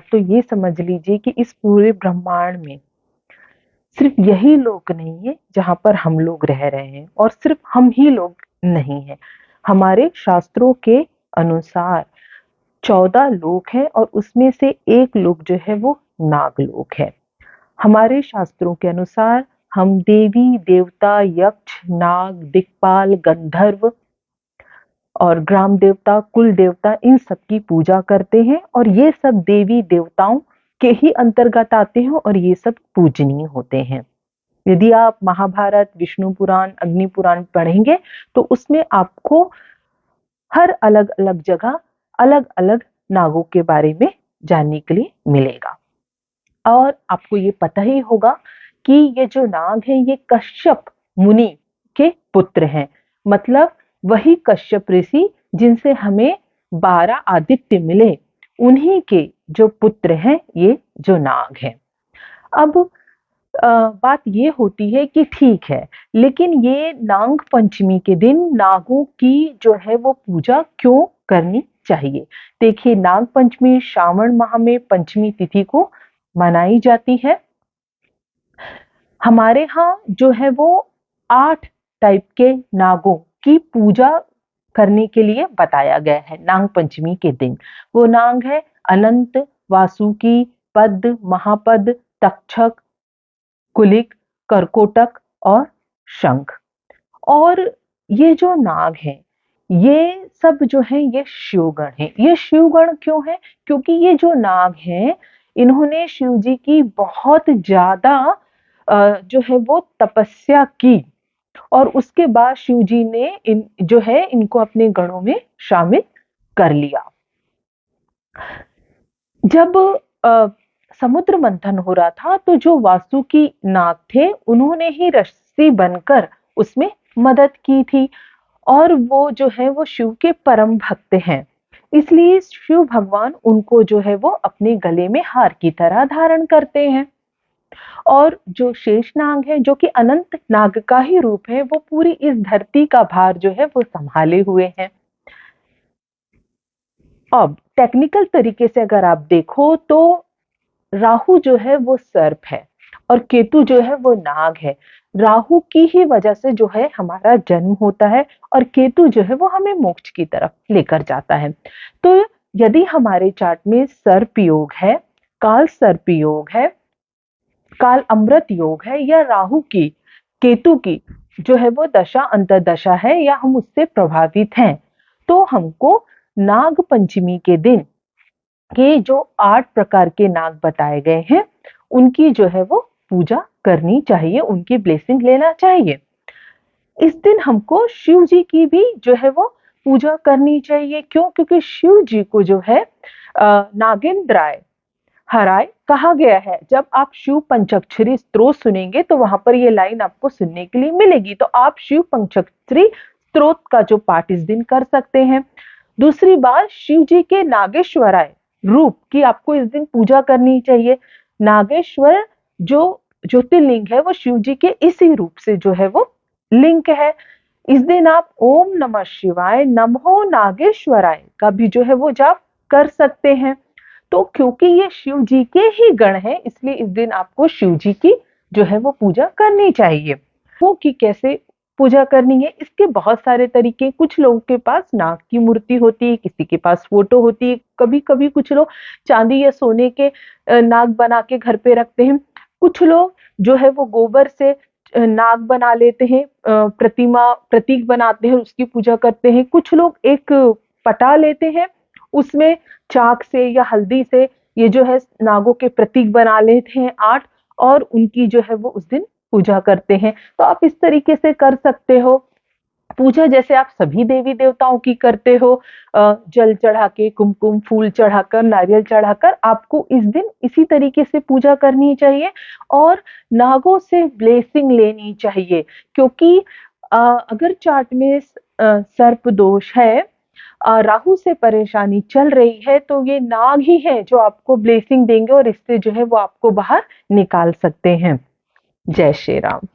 तो ये समझ लीजिए कि इस पूरे ब्रह्मांड में सिर्फ यही लोक नहीं है जहां पर हम लोग रह रहे हैं, और सिर्फ हम ही लोग नहीं है। हमारे शास्त्रों के अनुसार 14 लोक हैं और उसमें से एक लोक जो है वो नागलोक है। हमारे शास्त्रों के अनुसार हम देवी देवता, यक्ष, नाग, दिक्पाल, गंधर्व और ग्राम देवता, कुल देवता, इन सब की पूजा करते हैं, और ये सब देवी देवताओं के ही अंतर्गत आते हैं और ये सब पूजनीय होते हैं। यदि आप महाभारत, विष्णु पुराण, अग्नि पुराण पढ़ेंगे तो उसमें आपको हर अलग अलग जगह अलग अलग नागों के बारे में जानने के लिए मिलेगा। और आपको ये पता ही होगा कि ये जो नाग हैं ये कश्यप मुनि के पुत्र हैं। मतलब वही कश्यप ऋषि जिनसे हमें 12 आदित्य मिले, उन्हीं के जो पुत्र हैं ये जो नाग हैं। अब बात ये होती है कि ठीक है, लेकिन ये नाग पंचमी के दिन नागों की जो है वो पूजा क्यों करनी चाहिए? देखिए, नाग पंचमी श्रावण माह में पंचमी तिथि को मनाई जाती है। हमारे यहाँ जो है वो 8 टाइप के नागों की पूजा करने के लिए बताया गया है नाग पंचमी के दिन। वो नाग है अनंत, वासुकी, पद्म, महापद, तक्षक, कुलिक, करकोटक और शंख। और ये जो नाग हैं, ये सब जो है ये शिवगण हैं। ये शिवगण क्यों है? क्योंकि ये जो नाग हैं, इन्होंने शिव जी की बहुत ज्यादा जो है वो तपस्या की, और उसके बाद शिव जी ने इन जो है इनको अपने गणों में शामिल कर लिया। जब समुद्र मंथन हो रहा था तो जो वासुकी नाग थे उन्होंने ही रस्सी बनकर उसमें मदद की थी, और वो जो है वो शिव के परम भक्त हैं। इसलिए शिव भगवान उनको जो है वो अपने गले में हार की तरह धारण करते हैं। और जो शेष नाग है जो कि अनंत नाग का ही रूप है, वो पूरी इस धरती का भार जो है वो संभाले हुए हैं। अब टेक्निकल तरीके से अगर आप देखो तो राहु जो है वो सर्प है और केतु जो है वो नाग है। राहु की ही वजह से जो है हमारा जन्म होता है, और केतु जो है वो हमें मोक्ष की तरफ लेकर जाता है। तो यदि हमारे चार्ट में सर्प योग है, काल सर्प योग है, काल अमृत योग है, या राहु की, केतु की जो है वो दशा अंतर्दशा है, या हम उससे प्रभावित हैं, तो हमको नाग पंचमी के दिन के जो 8 प्रकार के नाग बताए गए हैं उनकी जो है वो पूजा करनी चाहिए, उनकी ब्लेसिंग लेना चाहिए। इस दिन हमको शिव जी की भी जो है वो पूजा करनी चाहिए। क्यों? क्योंकि शिव जी को जो है नागेंद्राय हराय कहा गया है। जब आप शिव पंचाक्षरी स्तोत्र सुनेंगे तो वहां पर ये लाइन आपको सुनने के लिए मिलेगी, तो आप शिव पंचाक्षरी स्तोत्र का जो पाठ इस दिन कर सकते हैं। दूसरी बात, शिव जी के नागेश्वराय रूप की आपको इस दिन पूजा करनी चाहिए। नागेश्वर जो ज्योतिर्लिंग है वो शिव जी के इसी रूप से जो है वो लिंक है। इस दिन आप ओम नमः शिवाय, नमो नागेश्वराय का भी जो है वो जाप कर सकते हैं। तो क्योंकि ये शिव जी के ही गण है, इसलिए इस दिन आपको शिव जी की जो है वो पूजा करनी चाहिए। वो कि कैसे पूजा करनी है, इसके बहुत सारे तरीके। कुछ लोगों के पास नाग की मूर्ति होती है, किसी के पास फोटो होती है, कभी कभी कुछ लोग चांदी या सोने के नाग बना के घर पे रखते हैं। कुछ लोग जो है वो गोबर से नाग बना लेते हैं, प्रतिमा प्रतीक बनाते हैं, उसकी पूजा करते हैं। कुछ लोग एक पटा लेते हैं, उसमें चाक से या हल्दी से ये जो है नागों के प्रतीक बना लेते हैं 8, और उनकी जो है वो उस दिन पूजा करते हैं। तो आप इस तरीके से कर सकते हो पूजा, जैसे आप सभी देवी देवताओं की करते हो। जल चढ़ा के, कुमकुम, फूल चढ़ाकर, नारियल चढ़ाकर आपको इस दिन इसी तरीके से पूजा करनी चाहिए और नागों से ब्लेसिंग लेनी चाहिए। क्योंकि अगर चार्ट में सर्प दोष है, राहु से परेशानी चल रही है, तो ये नाग ही है जो आपको ब्लेसिंग देंगे और इससे जो है वो आपको बाहर निकाल सकते हैं। जय श्री राम।